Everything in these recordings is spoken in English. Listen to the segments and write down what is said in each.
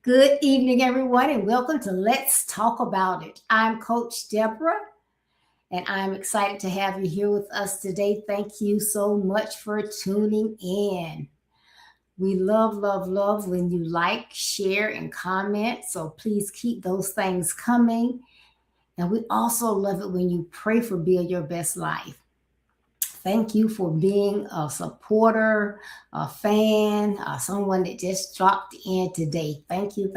Good evening, everyone, and welcome to Let's Talk About It. I'm Coach Deborah, and I'm excited to have you here with us today. Thank you so much for tuning in. We love when you like, share, and comment. So please keep those things coming. And we also love it when you pray for Build Your Best Life. Thank you for being a supporter, a fan, someone that just dropped in today. Thank you.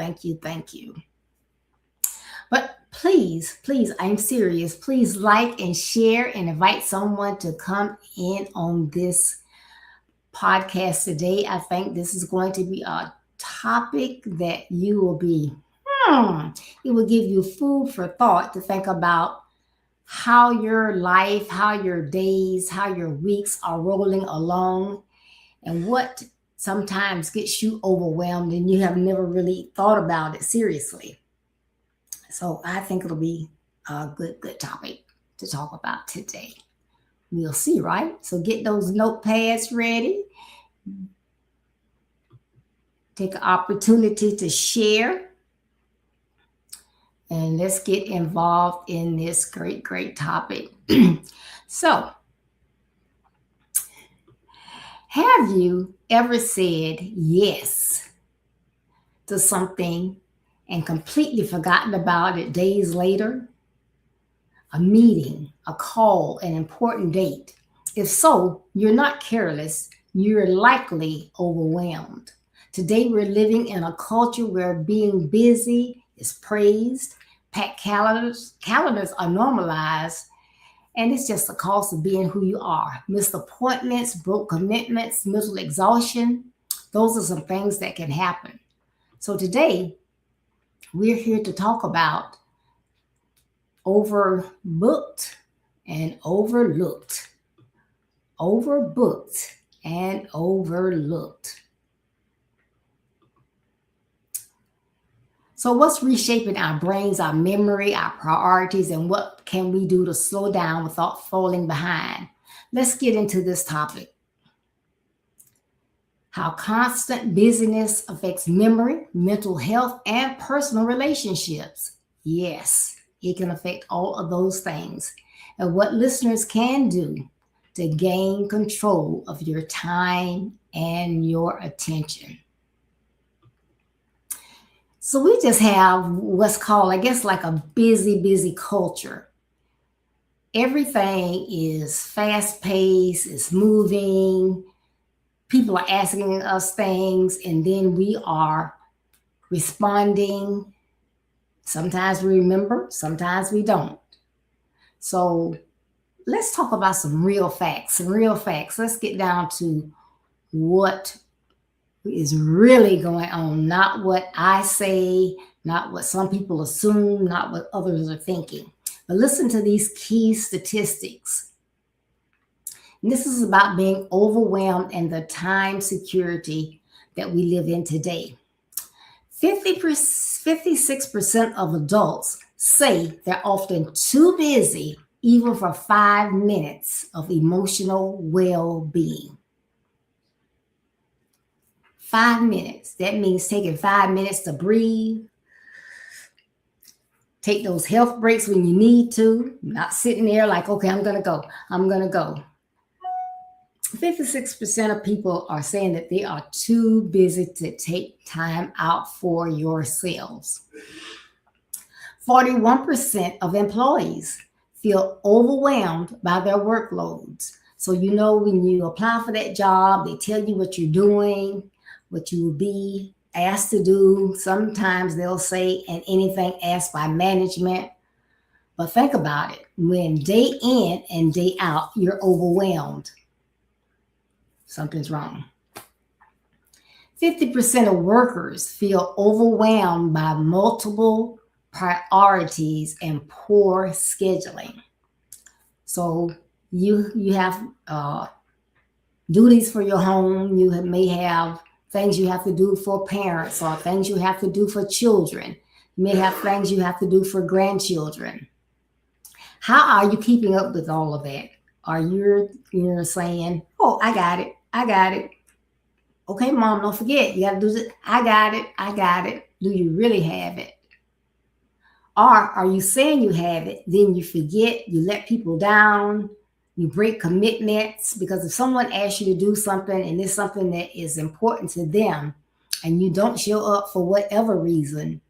But please, I'm serious. Please like and share and invite someone to come in on this podcast today. I think this is going to be a topic that you will be, it will give you food for thought to think about how your life, how your days, how your weeks are rolling along, and what sometimes gets you overwhelmed and you have never really thought about it seriously. So I think it'll be a good topic to talk about today. We'll see, right? So get those notepads ready. Take an opportunity to share. And let's get involved in this great topic. So, have you ever said yes to something and completely forgotten about it days later? A meeting, a call, an important date. If so, you're not careless, you're likely overwhelmed. Today, we're living in a culture where being busy is praised, packed calendars are normalized, and it's just the cost of being who you are. Missed appointments, broke commitments, mental exhaustion. Those are some things that can happen. So today, we're here to talk about overbooked and overlooked. Overbooked and overlooked. So what's reshaping our brains, our memory, our priorities, and what can we do to slow down without falling behind? Let's get into this topic. How constant busyness affects memory, mental health, and personal relationships. Yes, it can affect all of those things. And what listeners can do to gain control of your time and your attention. So we just have what's called, I guess, like a busy culture. Everything is fast paced, it's moving. People are asking us things, and then we are responding. Sometimes we remember, sometimes we don't. So let's talk about some real facts. Let's get down to what is really going on, not what I say, not what some people assume, not what others are thinking. But listen to these key statistics. And this is about being overwhelmed and the time security that we live in today. 56% of adults say they're often too busy even for 5 minutes of emotional well-being. 5 minutes. That means taking 5 minutes to breathe. Take those health breaks when you need to. Not sitting there like, okay, I'm going to go. 56% of people are saying that they are too busy to take time out for yourselves. 41% of employees feel overwhelmed by their workloads. So, when you apply for that job, they tell you what you're doing, what you will be asked to do. Sometimes they'll say, and anything asked by management. But think about it. When day in and day out, you're overwhelmed, something's wrong. 50% of workers feel overwhelmed by multiple priorities and poor scheduling. So you have duties for your home. You may have things you have to do for parents or things you have to do for children. You may have things you have to do for grandchildren. How are you keeping up with all of that? Are you saying, oh, I got it. Okay, mom, don't forget, you got to do this. I got it. Do you really have it? Or are you saying you have it, then you forget, you let people down, you break commitments? Because if someone asks you to do something and it's something that is important to them and you don't show up for whatever reason,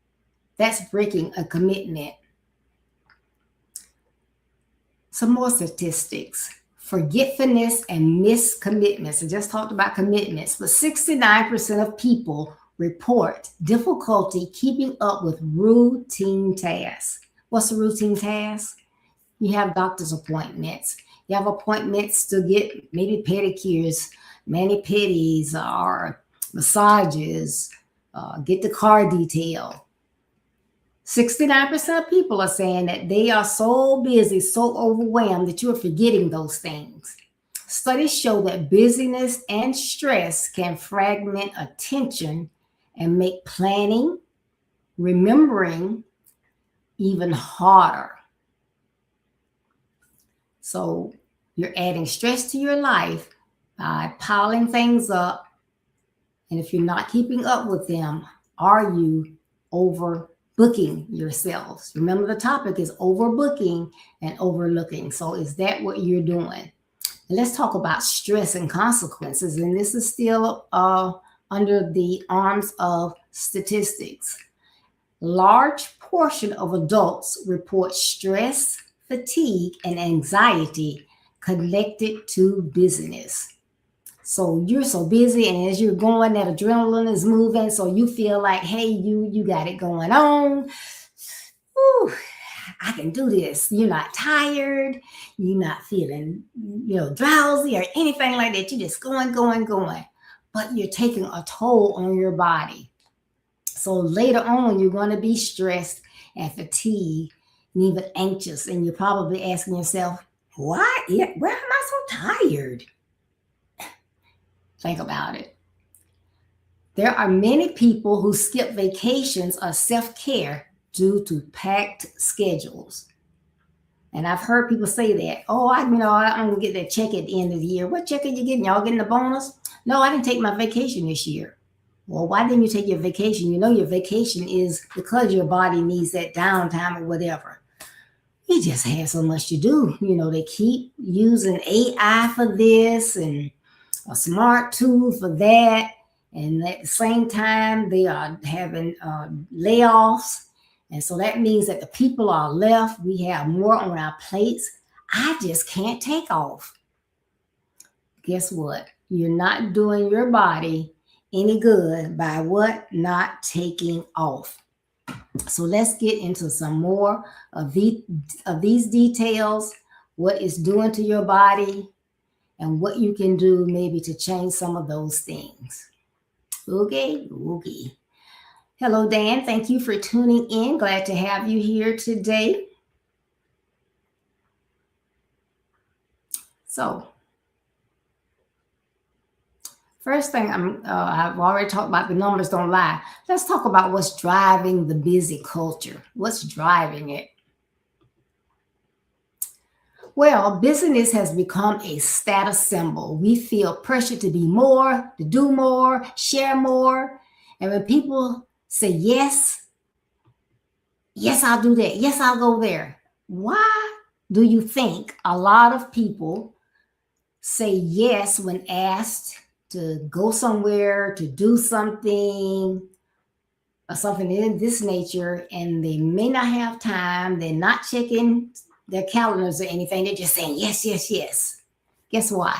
that's breaking a commitment. Some more statistics. Forgetfulness and missed commitments. I just talked about commitments, but 69% of people report difficulty keeping up with routine tasks. What's a routine task? You have doctor's appointments. You have appointments to get maybe pedicures, mani-pedis, or massages, get the car detailed. 69% of people are saying that they are so busy, so overwhelmed that you are forgetting those things. Studies show that busyness and stress can fragment attention and make planning, remembering even harder. So you're adding stress to your life by piling things up. And if you're not keeping up with them, are you overbooking yourselves? Remember, the topic is overbooking and overlooking. So is that what you're doing? And let's talk about stress and consequences. And this is still under the arms of statistics. Large portion of adults report stress, fatigue, and anxiety connected to busyness. So you're so busy, and as you're going, that adrenaline is moving. So you feel like, hey, you got it going on. Ooh, I can do this. You're not tired. You're not feeling, drowsy or anything like that. You're just going. But you're taking a toll on your body. So later on, you're going to be stressed and fatigued and even anxious. And you're probably asking yourself, why? Why am I so tired? Think about it. There are many people who skip vacations or self-care due to packed schedules. And I've heard people say that, I'm going to get that check at the end of the year. What check are you getting? Y'all getting a bonus? No, I didn't take my vacation this year. Well, why didn't you take your vacation? Your vacation is because your body needs that downtime or whatever. You just have so much to do. They keep using AI for this and a smart tool for that. And at the same time, they are having layoffs. And so that means that the people are left. We have more on our plates. I just can't take off. Guess what? You're not doing your body any good by what? Not taking off. So let's get into some more of these details, what it's doing to your body, and what you can do maybe to change some of those things. Okay. Hello, Dan. Thank you for tuning in. Glad to have you here today. So, first thing, I've already talked about the numbers don't lie. Let's talk about what's driving the busy culture. What's driving it? Well, busyness has become a status symbol. We feel pressure to be more, to do more, share more. And when people say, yes, I'll do that. Yes, I'll go there. Why do you think a lot of people say yes when asked to go somewhere, to do something, or something in this nature, and they may not have time, they're not checking their calendars or anything, they're just saying yes. Guess why?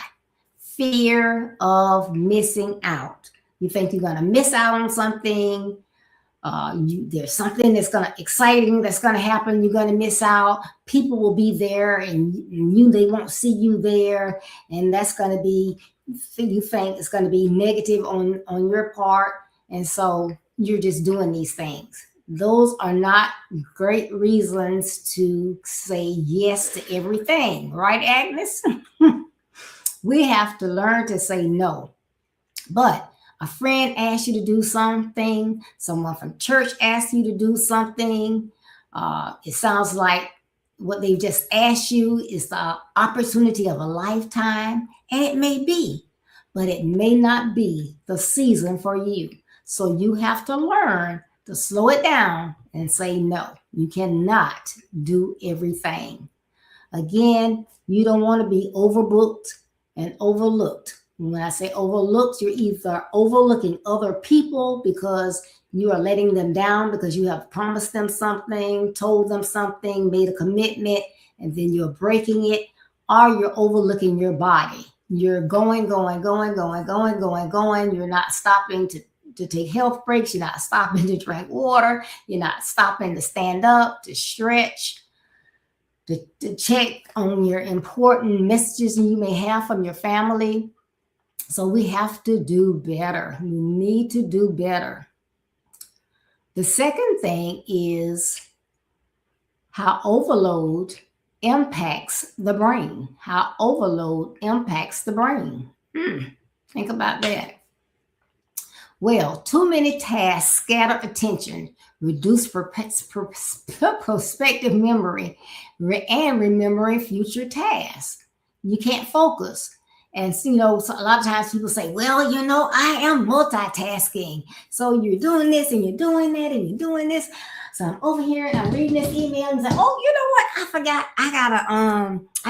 Fear of missing out. You think you're going to miss out on something. There's something that's exciting that's going to happen. You're going to miss out. People will be there, and they won't see you there, and that's going to be, you think it's going to be negative on your part, and so you're just doing these things. Those are not great reasons to say yes to everything, right, Agnes? We have to learn to say no. But a friend asks you to do something, someone from church asks you to do something, it sounds like what they just asked you is the opportunity of a lifetime, and it may be, but it may not be the season for you. So you have to learn to slow it down and say, no, you cannot do everything. Again, you don't want to be overbooked and overlooked. When I say overlooked, you're either overlooking other people because you are letting them down because you have promised them something, told them something, made a commitment, and then you're breaking it, or you're overlooking your body. You're going, going, going, going, going, going, going. You're not stopping to take health breaks. You're not stopping to drink water. You're not stopping to stand up, to stretch, to check on your important messages you may have from your family. So we have to do better. We need to do better. The second thing is how overload impacts the brain. How overload impacts the brain. Think about that. Well, too many tasks scatter attention, reduce prospective memory, and remembering future tasks. You can't focus. And so a lot of times people say, well, I am multitasking. So you're doing this and you're doing that and you're doing this. So I'm over here and I'm reading this email and say, oh, you know what? I forgot. I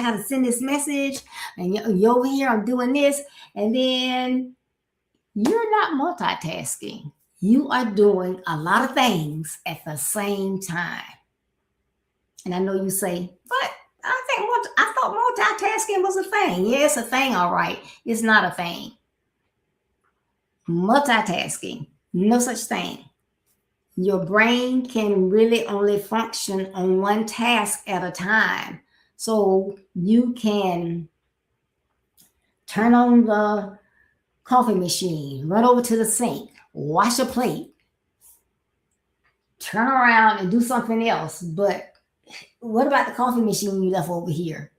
gotta send this message. And you're over here, I'm doing this. And then you're not multitasking. You are doing a lot of things at the same time. And I know you say, but I thought multitasking was a thing. Yeah, it's a thing, all right. It's not a thing. Multitasking, no such thing. Your brain can really only function on one task at a time. So you can turn on the coffee machine, run over to the sink, wash a plate, turn around and do something else. But what about the coffee machine you left over here?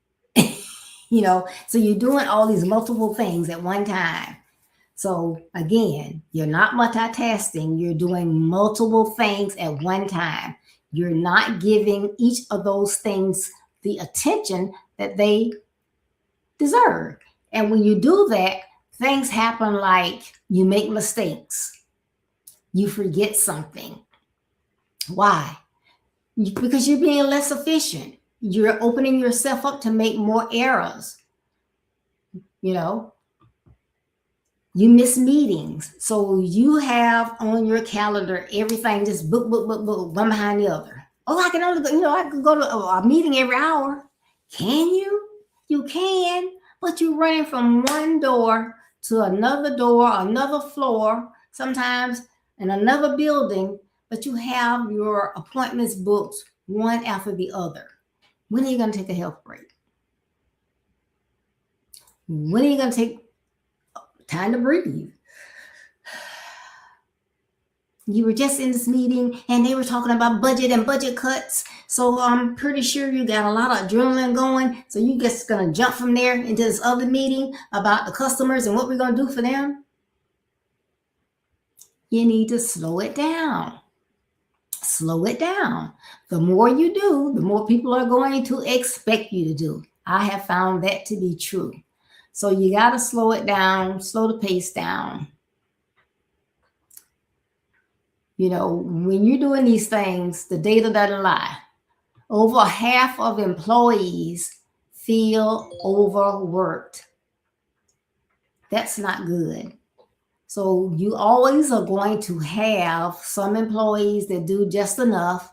So you're doing all these multiple things at one time. So again, you're not multitasking. You're doing multiple things at one time. You're not giving each of those things the attention that they deserve. And when you do that, things happen like you make mistakes. You forget something. Why? Because you're being less efficient. You're opening yourself up to make more errors. You miss meetings. So you have on your calendar everything just book, one behind the other. Oh, I can only go, I can go to a meeting every hour. Can you? You can, but you're running from one door to another floor, sometimes in another building, but you have your appointments booked one after the other. When are you going to take a health break? When are you going to take time to breathe? You were just in this meeting and they were talking about budget and budget cuts. So I'm pretty sure you got a lot of adrenaline going. So you just going to jump from there into this other meeting about the customers and what we're going to do for them. You need to slow it down. Slow it down. The more you do, the more people are going to expect you to do. I have found that to be true. So you got to slow it down, slow the pace down. When you're doing these things, the data doesn't lie. Over half of employees feel overworked. That's not good. So you always are going to have some employees that do just enough,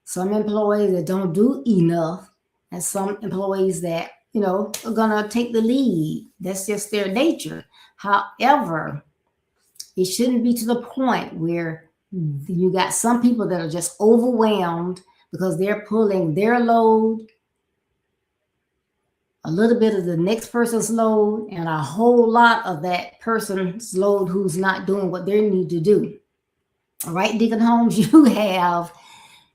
some employees that don't do enough, and some employees that, are going to take the lead. That's just their nature. However, it shouldn't be to the point where you got some people that are just overwhelmed because they're pulling their load, a little bit of the next person's load, and a whole lot of that person's load who's not doing what they need to do. All right, Deacon Holmes, you have,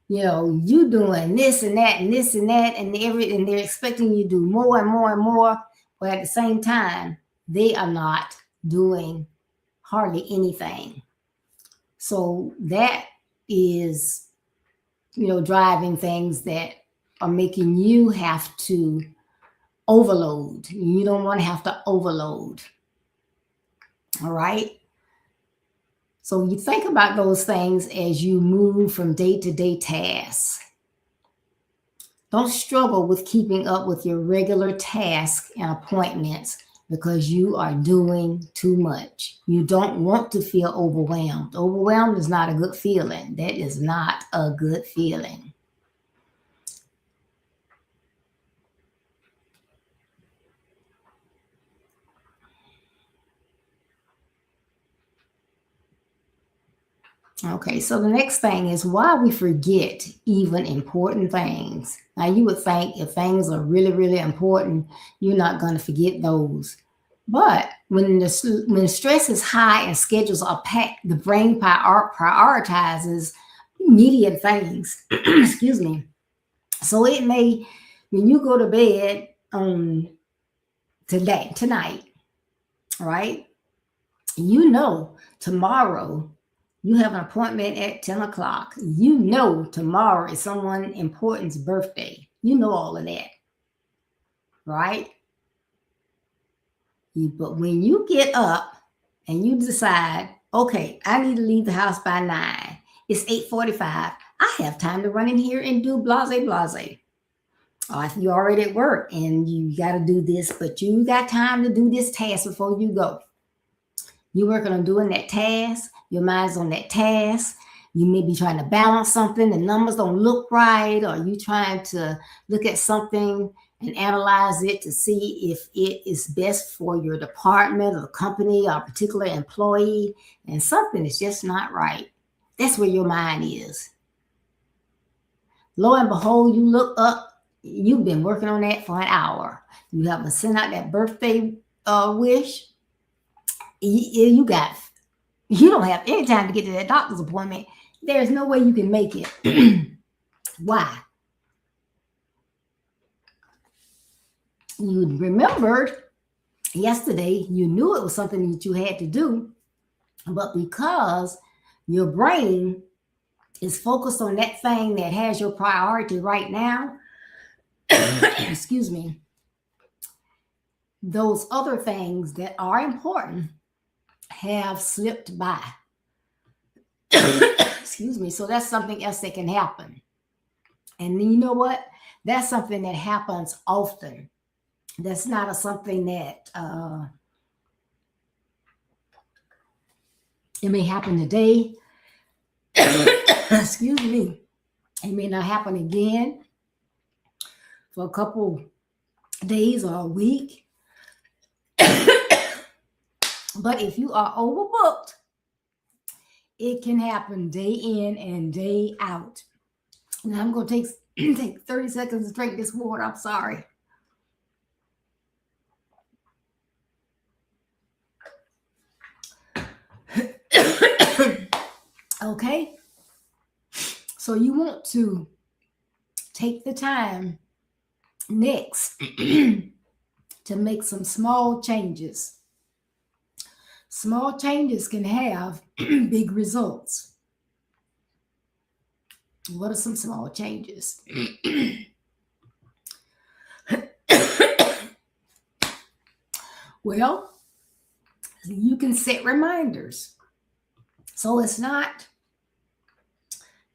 you doing this and that and this and that, and they're expecting you to do more and more and more, but at the same time, they are not doing hardly anything. So that is, driving things that are making you have to overload. You don't want to have to overload. All right. So you think about those things as you move from day to day tasks. Don't struggle with keeping up with your regular tasks and appointments because you are doing too much. You don't want to feel overwhelmed. Overwhelmed is not a good feeling. That is not a good feeling. Okay, so the next thing is why we forget even important things. Now, you would think if things are really, really important, you're not going to forget those. But when stress is high and schedules are packed, the brain prioritizes immediate things. Excuse me. So it may, when you go to bed tonight, right? You know tomorrow you have an appointment at 10 o'clock. You know tomorrow is someone important's birthday. You know all of that, right? But when you get up and you decide, okay, I need to leave the house by 9. It's 8:45. I have time to run in here and do blase blase. Or if you're already at work and you got to do this, but you got time to do this task before you go. You're working on doing that task. Your mind's on that task. You may be trying to balance something. The numbers don't look right, or you trying to look at something and analyze it to see if it is best for your department or company or a particular employee, and something is just not right. That's where your mind is. Lo and behold, you look up, you've been working on that for an hour. You haven't sent out that birthday wish. You don't have any time to get to that doctor's appointment. There's no way you can make it. Why? You remembered yesterday, you knew it was something that you had to do, but because your brain is focused on that thing that has your priority right now, excuse me, those other things that are important have slipped by. Excuse me. So that's something else that can happen. And you know what? That's something that happens often. That's not something that it may happen today. Excuse me. It may not happen again for a couple days or a week. But if you are overbooked, it can happen day in and day out. Now I'm going to take 30 seconds to drink this water. I'm sorry. Okay. So you want to take the time next to make some small changes. Small changes can have big results. What are some small changes? Well, you can set reminders. So it's not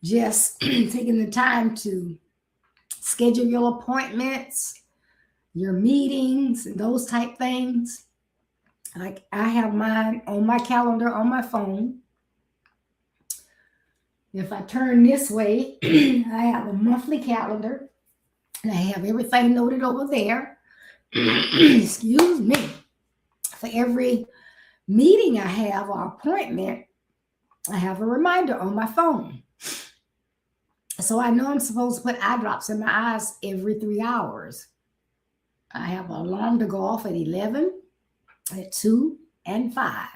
just taking the time to schedule your appointments, your meetings, and those type things. Like I have mine on my calendar on my phone. If I turn this way, I have a monthly calendar and I have everything noted over there. Excuse me. For every meeting I have or appointment, I have a reminder on my phone. So I know I'm supposed to put eye drops in my eyes every 3 hours. I have an alarm to go off at 11, at 2, and 5.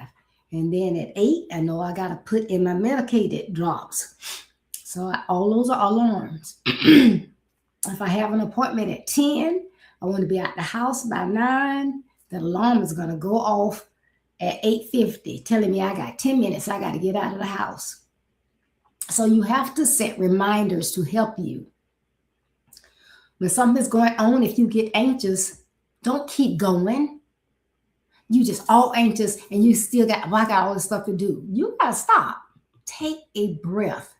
And then at 8, I know I got to put in my medicated drops. So all those are alarms. If I have an appointment at 10, I want to be at the house by 9. The alarm is going to go off at 8:50, telling me I got 10 minutes. I got to get out of the house. So you have to set reminders to help you. When something's going on, if you get anxious, don't keep going. You just all anxious and you still got, well, I got all this stuff to do. You gotta stop. Take a breath.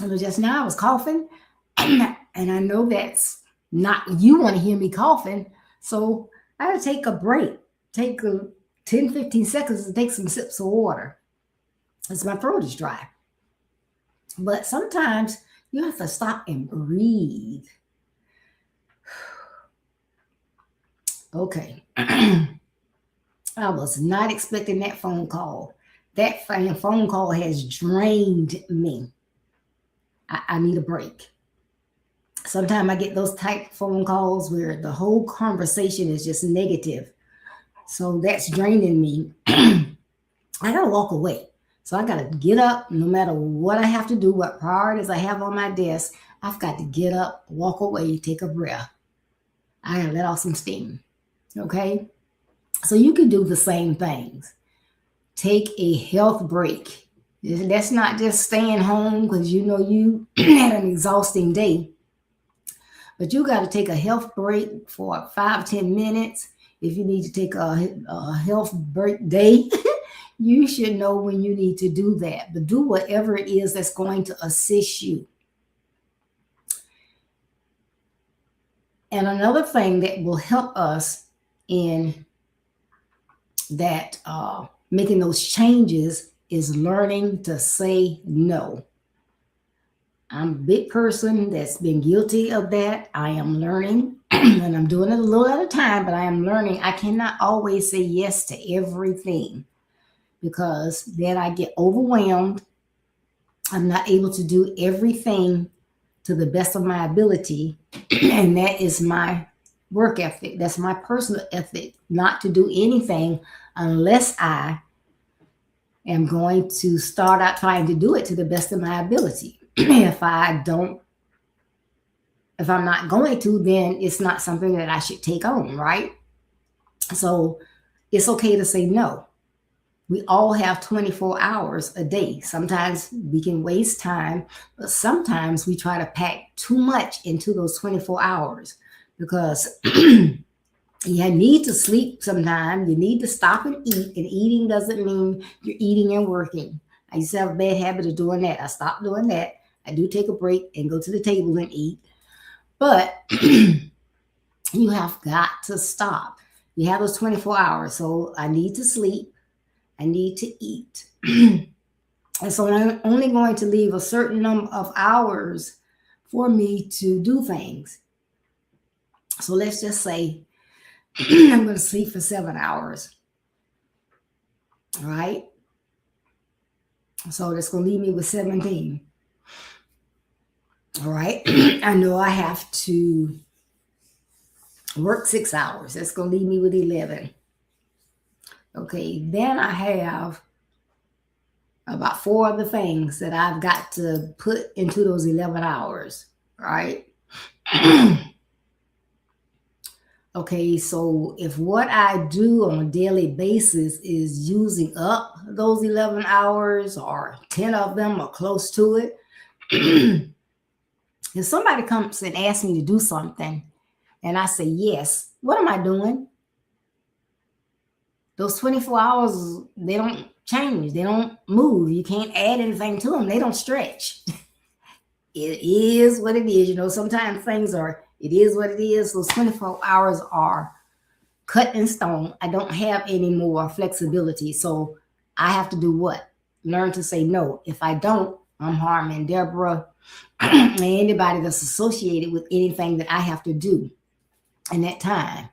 And just now I was coughing, and I know that's not, you want to hear me coughing. So I gotta take a break. Take 10, 15 seconds to take some sips of water. Because my throat is dry. But sometimes you have to stop and breathe. Okay. I was not expecting that phone call. That phone call has drained me. I need a break. Sometimes I get those type phone calls where the whole conversation is just negative. So that's draining me. I gotta walk away. So I gotta get up no matter what I have to do, what priorities I have on my desk. I've got to get up, walk away, take a breath. I gotta let off some steam. Okay? So you can do the same things. Take a health break. That's not just staying home because you know you had an exhausting day. But you got to take a health break for 5-10 minutes. If you need to take a health break day, you should know when you need to do that. But do whatever it is that's going to assist you. And another thing that will help us in that making those changes is learning to say no. I'm a big person that's been guilty of that. I am learning, and I'm doing it a little at a time, but I am learning. I cannot always say yes to everything because then I get overwhelmed. I'm not able to do everything to the best of my ability, and that is my work ethic. That's my personal ethic, not to do anything unless I am going to start out trying to do it to the best of my ability. If I'm not going to, then it's not something that I should take on, right? So it's okay to say no. We all have 24 hours a day. Sometimes we can waste time, but sometimes we try to pack too much into those 24 hours because you need to sleep sometime. You need to stop and eat. And eating doesn't mean you're eating and working. I used to have a bad habit of doing that. I stopped doing that. I do take a break and go to the table and eat. But you have got to stop. You have those 24 hours. So I need to sleep. I need to eat. And so I'm only going to leave a certain number of hours for me to do things. So let's just say I'm going to sleep for 7 hours. All right. So that's going to leave me with 17. All right. I know I have to work 6 hours. That's going to leave me with 11. Okay. Then I have about 4 other things that I've got to put into those 11 hours. Right. Okay, so if what I do on a daily basis is using up those 11 hours or 10 of them or close to it, if somebody comes and asks me to do something and I say yes, what am I doing? Those 24 hours, they don't change. They don't move. You can't add anything to them. They don't stretch. It is what it is. You know, sometimes things are, it is what it is. Those 24 hours are cut in stone. I don't have any more flexibility. So I have to do what? Learn to say no. If I don't, I'm harming Deborah and anybody that's associated with anything that I have to do in that time.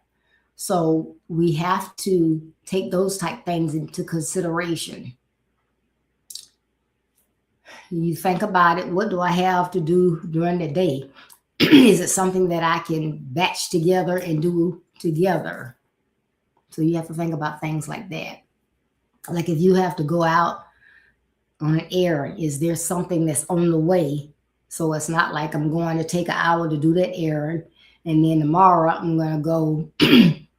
So we have to take those type things into consideration. You think about it. What do I have to do during the day? Is it something that I can batch together and do together? So you have to think about things like that. Like if you have to go out on an errand, is there something that's on the way? So it's not like I'm going to take an hour to do that errand, and then tomorrow I'm going to go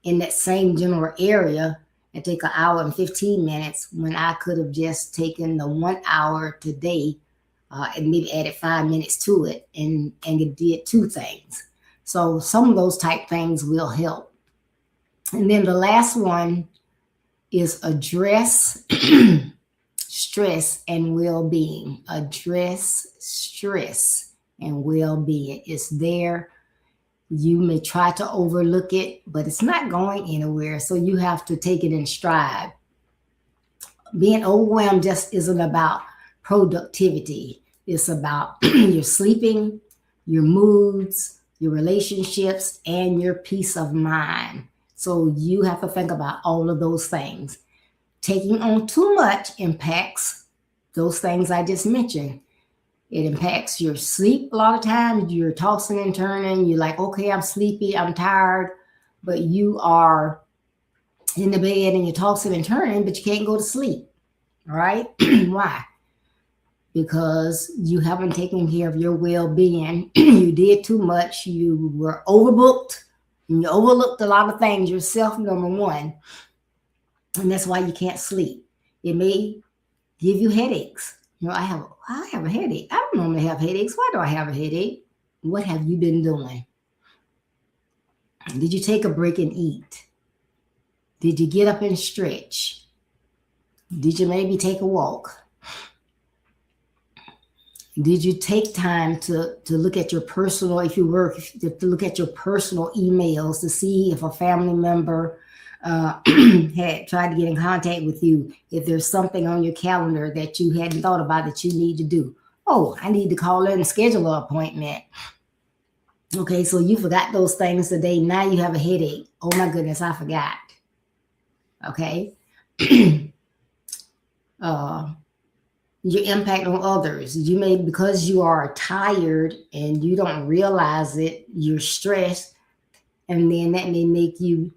in that same general area and take an hour and 15 minutes when I could have just taken the 1 hour today and maybe added 5 minutes to it and it did 2 things. So some of those type things will help. And then the last one is address stress and well-being. Address stress and well-being. It's there. You may try to overlook it, but it's not going anywhere. So you have to take it in stride. Being overwhelmed just isn't about productivity. It's about your sleeping, your moods, your relationships, and your peace of mind. So you have to think about all of those things. Taking on too much impacts those things I just mentioned. It impacts your sleep a lot of times. You're tossing and turning. You're like, okay, I'm sleepy, I'm tired, but you are in the bed and you're tossing and turning, but you can't go to sleep. All right? Why? Because you haven't taken care of your well-being. You did too much. You were overbooked. And you overlooked a lot of things yourself, number one. And that's why you can't sleep. It may give you headaches. I have a headache. I don't normally have headaches. Why do I have a headache? What have you been doing? Did you take a break and eat? Did you get up and stretch? Did you maybe take a walk? Did you take time to look at your personal, if you work, to look at your personal emails to see if a family member had tried to get in contact with you, if there's something on your calendar that you hadn't thought about that you need to do? Oh, I need to call in and schedule an appointment. Okay, so you forgot those things today. Now you have a headache. Oh my goodness, I forgot. Okay. Your impact on others. You may, because you are tired and you don't realize it, you're stressed, and then that may make you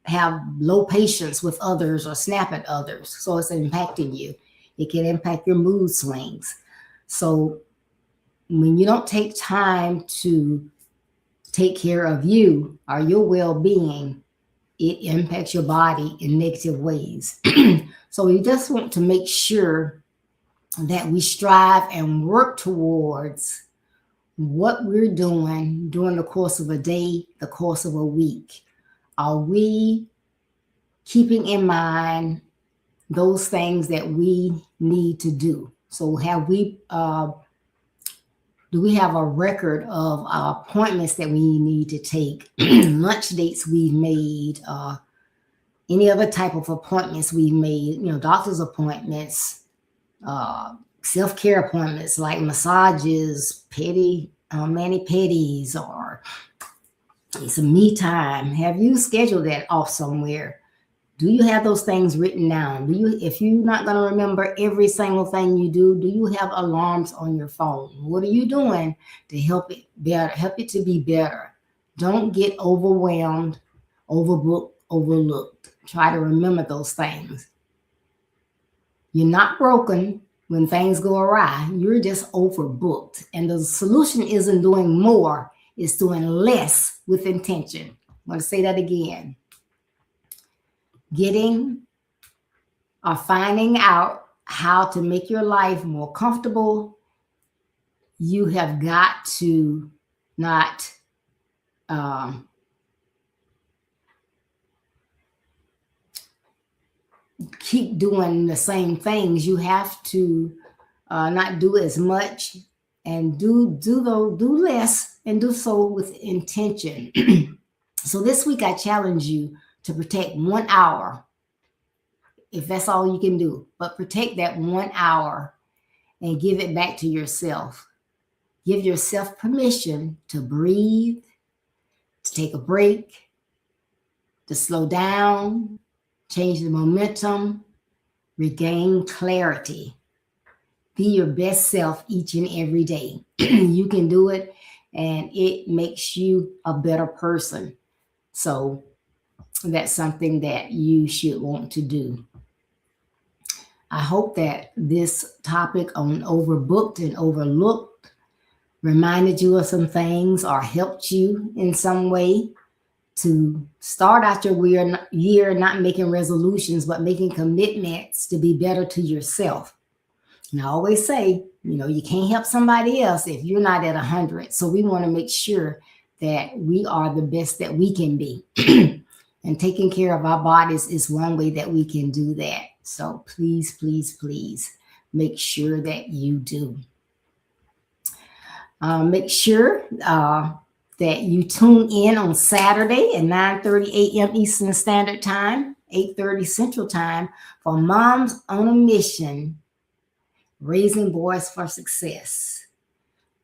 have low patience with others or snap at others. So it's impacting you. It can impact your mood swings. So when you don't take time to take care of you or your well-being, it impacts your body in negative ways. So we just want to make sure that we strive and work towards what we're doing during the course of a day, the course of a week. Are we keeping in mind those things that we need to do? So do we have a record of appointments that we need to take, lunch dates we've made, any other type of appointments we've made, doctor's appointments, self-care appointments like massages, mani-pedis, or some me time. Have you scheduled that off somewhere? Do you have those things written down? If you're not going to remember every single thing you do you have alarms on your phone? What are you doing to help it better, help it to be better? Don't get overwhelmed, overbooked, overlooked. Try to remember those things. You're not broken when things go awry. You're just overbooked. And the solution isn't doing more, it's doing less with intention. I'm going to say that again. Getting or finding out how to make your life more comfortable. You have got to not keep doing the same things. You have to not do as much and do less, and do so with intention. So this week I challenge you to protect 1 hour, if that's all you can do. But protect that 1 hour and give it back to yourself. Give yourself permission to breathe, to take a break, to slow down, change the momentum, regain clarity. Be your best self each and every day. You can do it, and it makes you a better person. So that's something that you should want to do. I hope that this topic on overbooked and overlooked reminded you of some things or helped you in some way to start out your year not making resolutions, but making commitments to be better to yourself. And I always say, you can't help somebody else if you're not at 100. So we want to make sure that we are the best that we can be. And taking care of our bodies is one way that we can do that. So please, please, please make sure that you do. Make sure that you tune in on Saturday at 9:30 a.m. Eastern Standard Time, 8:30 Central Time for Moms on a Mission, Raising Boys for Success.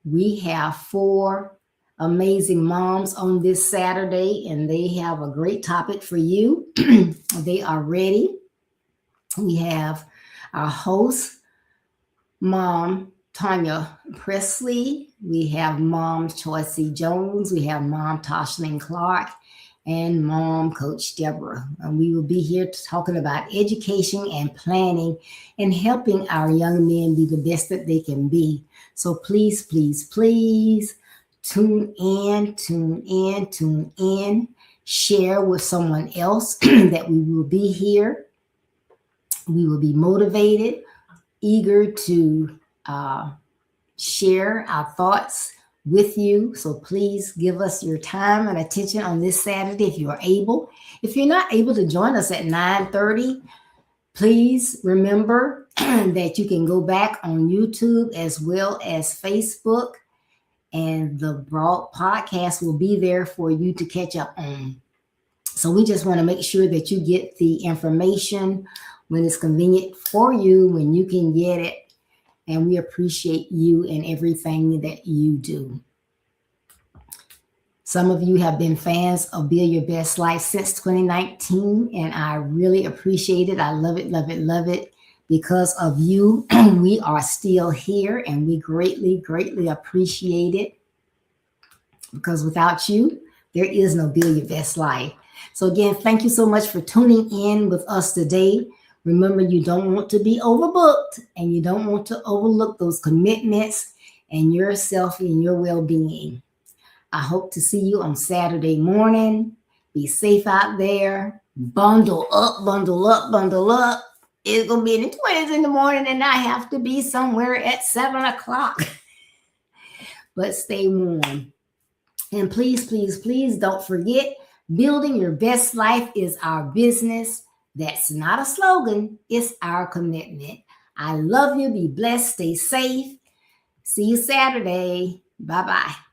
We have 4 amazing moms on this Saturday, and they have a great topic for you. They are ready. We have our host, Mom Tanya Presley. We have Mom Choicey Jones. We have Mom Toshlyn Clark and Mom Coach Deborah. And we will be here talking about education and planning and helping our young men be the best that they can be. So please, please, please tune in, tune in, tune in. Share with someone else that we will be here. We will be motivated, eager to share our thoughts with you. So please give us your time and attention on this Saturday if you are able. If you're not able to join us at 9:30, please remember that you can go back on YouTube as well as Facebook, and the broad podcast will be there for you to catch up on. So we just want to make sure that you get the information when it's convenient for you, when you can get it. And we appreciate you and everything that you do. Some of you have been fans of Build Your Best Life since 2019, and I really appreciate it. I love it, love it, love it. Because of you, we are still here, and we greatly, greatly appreciate it. Because without you, there is no Build Your Best Life. So again, thank you so much for tuning in with us today. Remember, you don't want to be overbooked, and you don't want to overlook those commitments and yourself and your well-being. I hope to see you on Saturday morning. Be safe out there. Bundle up, bundle up, bundle up. It's going to be in the 20s in the morning, and I have to be somewhere at 7 o'clock. But stay warm. And please, please, please don't forget, building your best life is our business. That's not a slogan. It's our commitment. I love you. Be blessed. Stay safe. See you Saturday. Bye-bye.